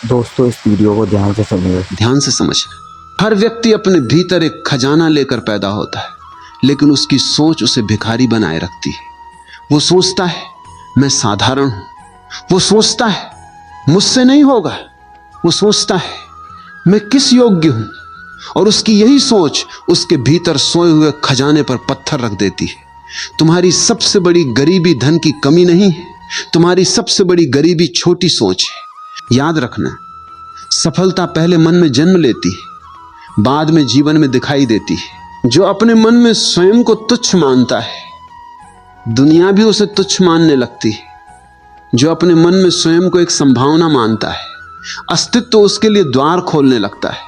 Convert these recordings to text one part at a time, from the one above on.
दोस्तों इस वीडियो को ध्यान से समझिए। ध्यान से समझना। हर व्यक्ति अपने भीतर एक खजाना लेकर पैदा होता है, लेकिन उसकी सोच उसे भिखारी बनाए रखती है। वो सोचता है मैं साधारण हूं, वो सोचता है मुझसे नहीं होगा, वो सोचता है मैं किस योग्य हूं, और उसकी यही सोच उसके भीतर सोए हुए खजाने पर पत्थर रख देती है। तुम्हारी सबसे बड़ी गरीबी धन की कमी नहीं है, तुम्हारी सबसे बड़ी गरीबी छोटी सोच है। याद रखना, सफलता पहले मन में जन्म लेती है, बाद में जीवन में दिखाई देती है। जो अपने मन में स्वयं को तुच्छ मानता है, दुनिया भी उसे तुच्छ मानने लगती है। जो अपने मन में स्वयं को एक संभावना मानता है, अस्तित्व उसके लिए द्वार खोलने लगता है।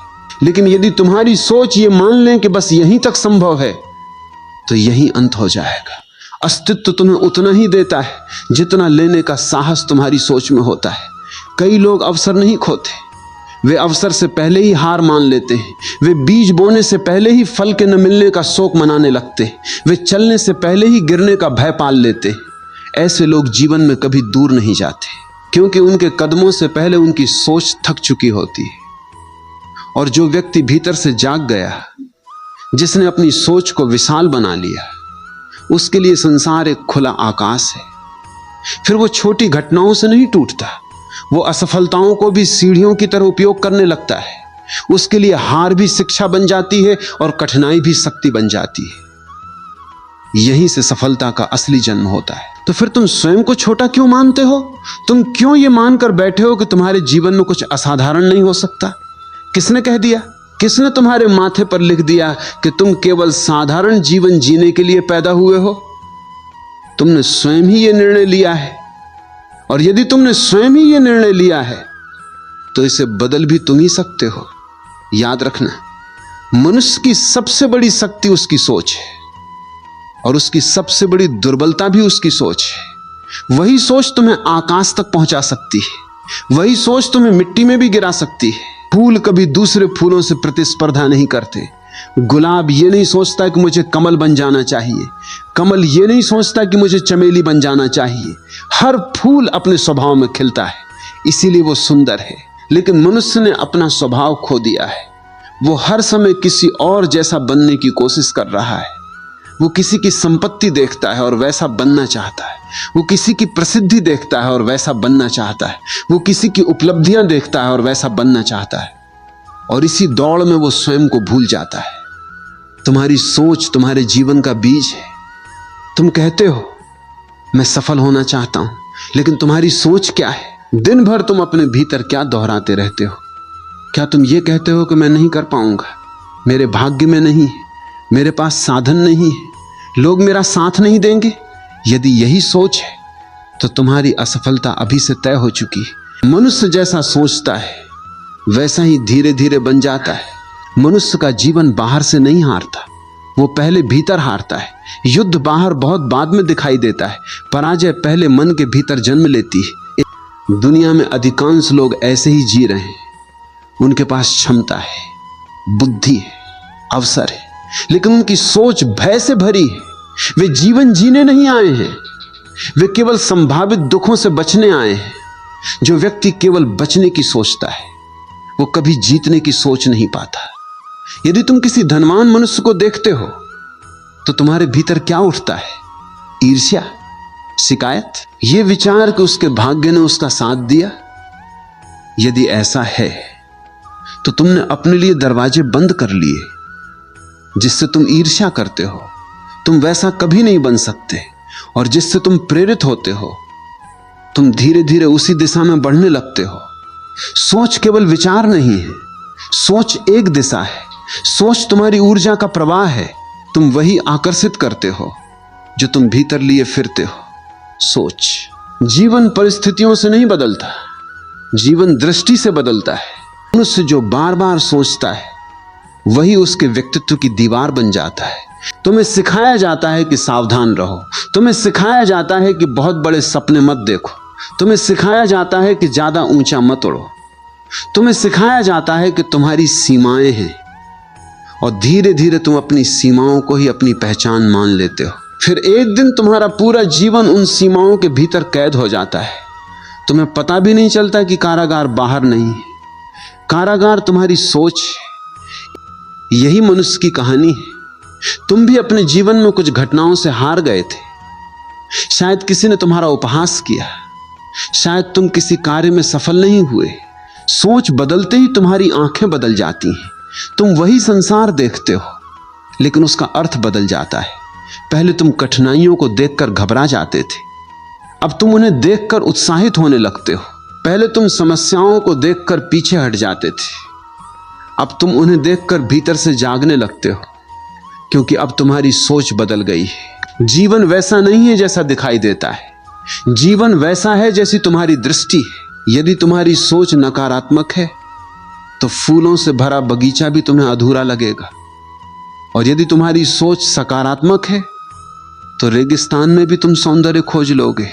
लेकिन यदि तुम्हारी सोच ये मान लें कि बस यहीं तक संभव है, तो यहीं अंत हो जाएगा। अस्तित्व तुम्हें उतना ही देता है जितना लेने का साहस तुम्हारी सोच में होता है। कई लोग अवसर नहीं खोते, वे अवसर से पहले ही हार मान लेते हैं। वे बीज बोने से पहले ही फल के न मिलने का शोक मनाने लगते हैं। वे चलने से पहले ही गिरने का भय पाल लेते हैं। ऐसे लोग जीवन में कभी दूर नहीं जाते, क्योंकि उनके कदमों से पहले उनकी सोच थक चुकी होती है। और जो व्यक्ति भीतर से जाग गया, जिसने अपनी सोच को विशाल बना लिया, उसके लिए संसार एक खुला आकाश है। फिर वो छोटी घटनाओं से नहीं टूटता, वो असफलताओं को भी सीढ़ियों की तरह उपयोग करने लगता है। उसके लिए हार भी शिक्षा बन जाती है और कठिनाई भी शक्ति बन जाती है। यहीं से सफलता का असली जन्म होता है। तो फिर तुम स्वयं को छोटा क्यों मानते हो? तुम क्यों ये मानकर बैठे हो कि तुम्हारे जीवन में कुछ असाधारण नहीं हो सकता? किसने कह दिया? किसने तुम्हारे माथे पर लिख दिया कि तुम केवल साधारण जीवन जीने के लिए पैदा हुए हो? तुमने स्वयं ही ये निर्णय लिया है, और यदि तुमने स्वयं ही ये निर्णय लिया है तो इसे बदल भी तुम ही सकते हो। याद रखना, मनुष्य की सबसे बड़ी शक्ति उसकी सोच है, और उसकी सबसे बड़ी दुर्बलता भी उसकी सोच है। वही सोच तुम्हें आकाश तक पहुंचा सकती है, वही सोच तुम्हें मिट्टी में भी गिरा सकती है। फूल कभी दूसरे फूलों से प्रतिस्पर्धा नहीं करते। गुलाब ये नहीं सोचता कि मुझे कमल बन जाना चाहिए, कमल ये नहीं सोचता कि मुझे चमेली बन जाना चाहिए। हर फूल अपने स्वभाव में खिलता है, इसीलिए वो सुंदर है। लेकिन मनुष्य ने अपना स्वभाव खो दिया है। वो हर समय किसी और जैसा बनने की कोशिश कर रहा है। वो किसी की संपत्ति देखता है और वैसा बनना चाहता है। वो किसी की प्रसिद्धि देखता है और वैसा बनना चाहता है। वो किसी की उपलब्धियां देखता है और वैसा बनना चाहता है। और इसी दौड़ में वो स्वयं को भूल जाता है। तुम्हारी सोच तुम्हारे जीवन का बीज है। तुम कहते हो मैं सफल होना चाहता हूं, लेकिन तुम्हारी सोच क्या है? दिन भर तुम अपने भीतर क्या दोहराते रहते हो? क्या तुम ये कहते हो कि मैं नहीं कर पाऊंगा, मेरे भाग्य में नहीं है, मेरे पास साधन नहीं है, लोग मेरा साथ नहीं देंगे? यदि यही सोच है तो तुम्हारी असफलता अभी से तय हो चुकी है। मनुष्य जैसा सोचता है वैसा ही धीरे धीरे बन जाता है। मनुष्य का जीवन बाहर से नहीं हारता, वो पहले भीतर हारता है। युद्ध बाहर बहुत बाद में दिखाई देता है, पराजय पहले मन के भीतर जन्म लेती है। दुनिया में अधिकांश लोग ऐसे ही जी रहे हैं। उनके पास क्षमता है, बुद्धि है, अवसर है, लेकिन उनकी सोच भय से भरी है। वे जीवन जीने नहीं आए हैं, वे केवल संभावित दुखों से बचने आए हैं। जो व्यक्ति केवल बचने की सोचता है, वो कभी जीतने की सोच नहीं पाता। यदि तुम किसी धनवान मनुष्य को देखते हो तो तुम्हारे भीतर क्या उठता है? ईर्ष्या, शिकायत, ये विचार कि उसके भाग्य ने उसका साथ दिया। यदि ऐसा है तो तुमने अपने लिए दरवाजे बंद कर लिए, जिससे तुम ईर्ष्या करते हो। तुम वैसा कभी नहीं बन सकते, और जिससे तुम प्रेरित होते हो, तुम धीरे धीरे उसी दिशा में बढ़ने लगते हो। सोच केवल विचार नहीं है, सोच एक दिशा है। सोच तुम्हारी ऊर्जा का प्रवाह है। तुम वही आकर्षित करते हो जो तुम भीतर लिए फिरते हो। सोच। जीवन परिस्थितियों से नहीं बदलता, जीवन दृष्टि से बदलता है। मनुष्य जो बार बार सोचता है वही उसके व्यक्तित्व की दीवार बन जाता है। तुम्हें सिखाया जाता है कि सावधान रहो, तुम्हें सिखाया जाता है कि बहुत बड़े सपने मत देखो, तुम्हें सिखाया जाता है कि ज्यादा ऊंचा मत उड़ो, तुम्हें सिखाया जाता है कि तुम्हारी सीमाएं हैं, और धीरे धीरे तुम अपनी सीमाओं को ही अपनी पहचान मान लेते हो। फिर एक दिन तुम्हारा पूरा जीवन उन सीमाओं के भीतर कैद हो जाता है। तुम्हें पता भी नहीं चलता कि कारागार बाहर नहीं है, कारागार तुम्हारी सोच है। यही मनुष्य की कहानी है। तुम भी अपने जीवन में कुछ घटनाओं से हार गए थे। शायद किसी ने तुम्हारा उपहास किया, शायद तुम किसी कार्य में सफल नहीं हुए। सोच बदलते ही तुम्हारी आंखें बदल जाती हैं। तुम वही संसार देखते हो, लेकिन उसका अर्थ बदल जाता है। पहले तुम कठिनाइयों को देखकर घबरा जाते थे, अब तुम उन्हें देखकर उत्साहित होने लगते हो। पहले तुम समस्याओं को देखकर पीछे हट जाते थे, अब तुम उन्हें देखकर भीतर से जागने लगते हो, क्योंकि अब तुम्हारी सोच बदल गई है। जीवन वैसा नहीं है जैसा दिखाई देता है, जीवन वैसा है जैसी तुम्हारी दृष्टि है। यदि तुम्हारी सोच नकारात्मक है तो फूलों से भरा बगीचा भी तुम्हें अधूरा लगेगा, और यदि तुम्हारी सोच सकारात्मक है तो रेगिस्तान में भी तुम सौंदर्य खोज लोगे।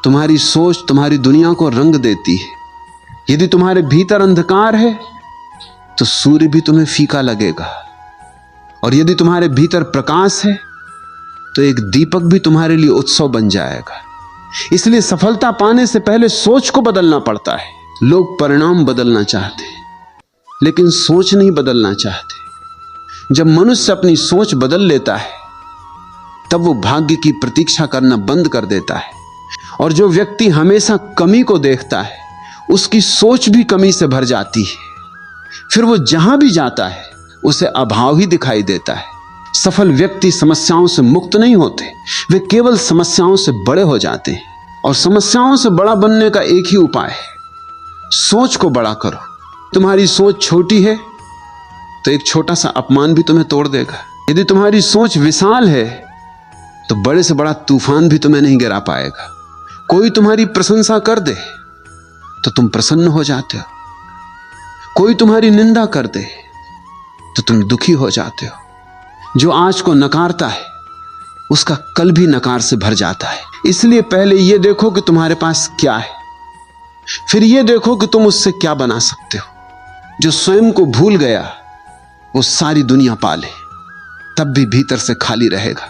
तुम्हारी सोच तुम्हारी दुनिया को रंग देती है। यदि तुम्हारे भीतर अंधकार है तो सूर्य भी तुम्हें फीका लगेगा, और यदि तुम्हारे भीतर प्रकाश है तो एक दीपक भी तुम्हारे लिए उत्सव बन जाएगा। इसलिए सफलता पाने से पहले सोच को बदलना पड़ता है। लोग परिणाम बदलना चाहते हैं, लेकिन सोच नहीं बदलना चाहते। जब मनुष्य अपनी सोच बदल लेता है तब वो भाग्य की प्रतीक्षा करना बंद कर देता है। और जो व्यक्ति हमेशा कमी को देखता है उसकी सोच भी कमी से भर जाती है। फिर वो जहां भी जाता है उसे अभाव ही दिखाई देता है। सफल व्यक्ति समस्याओं से मुक्त नहीं होते, वे केवल समस्याओं से बड़े हो जाते हैं। और समस्याओं से बड़ा बनने का एक ही उपाय है, सोच को बड़ा करो। तुम्हारी सोच छोटी है तो एक छोटा सा अपमान भी तुम्हें तोड़ देगा। यदि तुम्हारी सोच विशाल है तो बड़े से बड़ा तूफान भी तुम्हें नहीं गिरा पाएगा। कोई तुम्हारी प्रशंसा कर दे तो तुम प्रसन्न हो जाते हो, कोई तुम्हारी निंदा कर दे तो तुम दुखी हो जाते हो। जो आज को नकारता है उसका कल भी नकार से भर जाता है। इसलिए पहले यह देखो कि तुम्हारे पास क्या है, फिर यह देखो कि तुम उससे क्या बना सकते हो। जो स्वयं को भूल गया वो सारी दुनिया पाले, तब भी भीतर से खाली रहेगा।